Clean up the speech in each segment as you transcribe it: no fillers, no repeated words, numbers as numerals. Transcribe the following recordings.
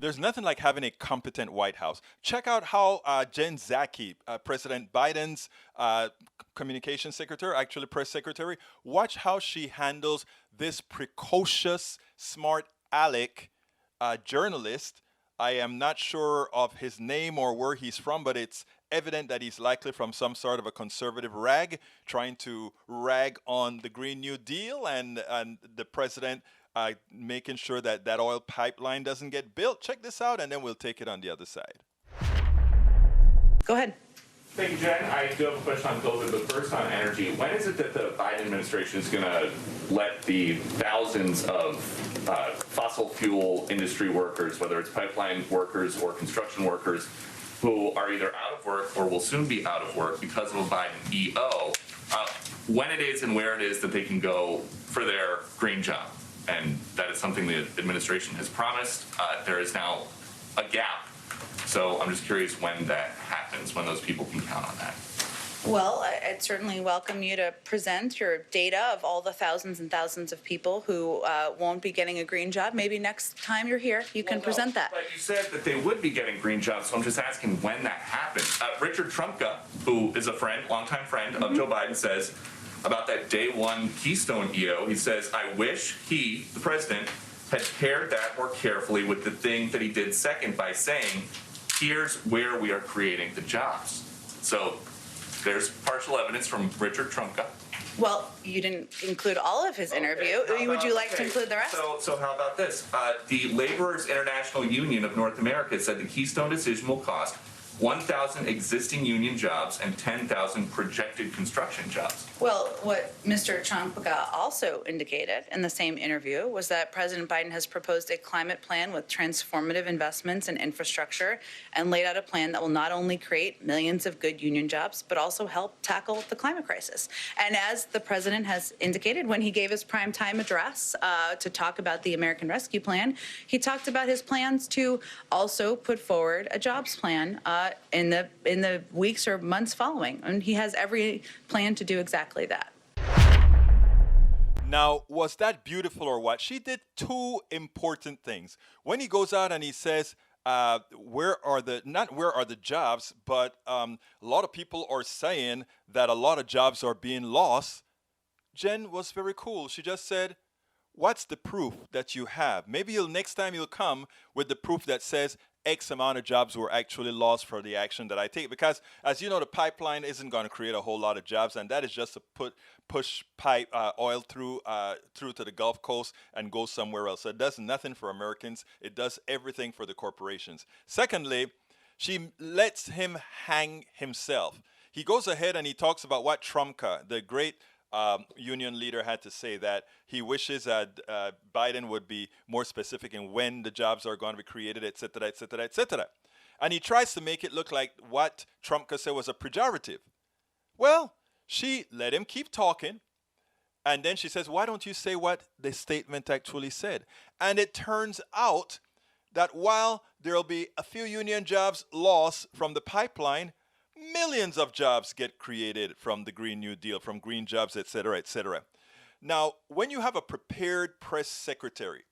there's nothing like having a competent White House. Check out how Jen Psaki, President Biden's communication secretary, actually press secretary, watch how she handles this precocious, smart aleck journalist. I am not sure of his name or where he's from, but it's evident that he's likely from some sort of a conservative rag, trying to rag on the Green New Deal and the president making sure that that oil pipeline doesn't get built. Check this out, and then we'll take it on the other side. Go ahead. Thank you, Jen. I do have a question on COVID, but first on energy. When is it that the Biden administration is going to let the thousands of fossil fuel industry workers, whether it's pipeline workers or construction workers, who are either out of work or will soon be out of work because of a Biden EO, when it is and where it is that they can go for their green job? And that is something the administration has promised. There is now a gap. So I'm just curious when that happens, when those people can count on that. Well, I'd certainly welcome you to present your data of all the thousands and thousands of people who won't be getting a green job. Maybe next time you're here, you can present that. But you said that they would be getting green jobs, so I'm just asking when that happens. Richard Trumka, who is a friend, longtime friend of Joe Biden, says about that day one Keystone EO, he says, I wish he, the president, had paired that more carefully with the thing that he did second by saying, here's where we are creating the jobs. So there's partial evidence from Richard Trumka. Well, you didn't include all of his interview. Would you like to include the rest? So how about this? The Laborers International Union of North America said the Keystone decision will cost 1,000 existing union jobs and 10,000 projected construction jobs. Well, what Mr. Trumka also indicated in the same interview was that President Biden has proposed a climate plan with transformative investments in infrastructure and laid out a plan that will not only create millions of good union jobs, but also help tackle the climate crisis. And as the president has indicated when he gave his primetime address to talk about the American Rescue Plan, he talked about his plans to also put forward a jobs plan in the weeks or months following. And he has every plan to do exactly that. Now, was that beautiful or what? She did two important things. When he goes out and he says, where are the jobs, but a lot of people are saying that a lot of jobs are being lost. Jen was very cool. She just said, what's the proof that you have? Maybe next time you'll come with the proof that says X amount of jobs were actually lost for the action that I take. Because, as you know, the pipeline isn't going to create a whole lot of jobs, and that is just to push oil through to the Gulf Coast and go somewhere else. So it does nothing for Americans. It does everything for the corporations. Secondly, she lets him hang himself. He goes ahead and he talks about what Trumka, the great union leader, had to say, that he wishes that Biden would be more specific in when the jobs are going to be created, et cetera, et cetera, et cetera. And he tries to make it look like what Trumka said was a pejorative. Well, she let him keep talking, and then she says, why don't you say what the statement actually said? And it turns out that while there'll be a few union jobs lost from the pipeline, millions of jobs get created from the Green New Deal, from green jobs, et cetera, et cetera. Now, when you have a prepared press secretary,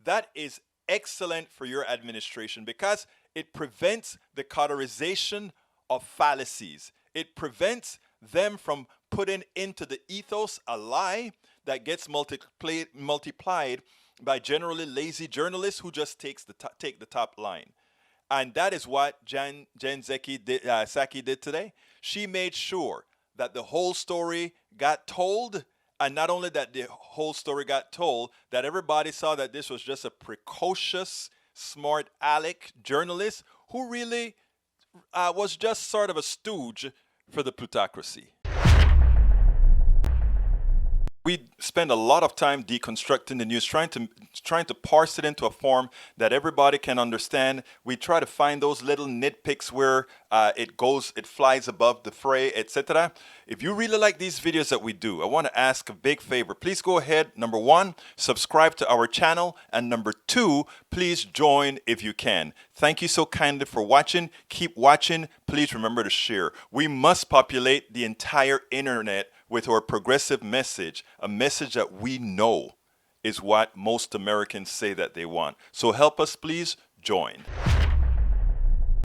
that is excellent for your administration because it prevents the cauterization of fallacies. It prevents them from putting into the ethos a lie that gets multiplied by generally lazy journalists who just take the top line. And that is what Jen Psaki did today. She made sure that the whole story got told, and not only that the whole story got told, that everybody saw that this was just a precocious, smart aleck journalist who really was just sort of a stooge for the plutocracy. We spend a lot of time deconstructing the news, trying to parse it into a form that everybody can understand. We try to find those little nitpicks where it flies above the fray, etc. If you really like these videos that we do, I want to ask a big favor. Please go ahead. Number one, subscribe to our channel. And number two, please join if you can. Thank you so kindly for watching. Keep watching. Please remember to share. We must populate the entire internet with our progressive message, a message that we know is what most Americans say that they want. So help us, please. joined.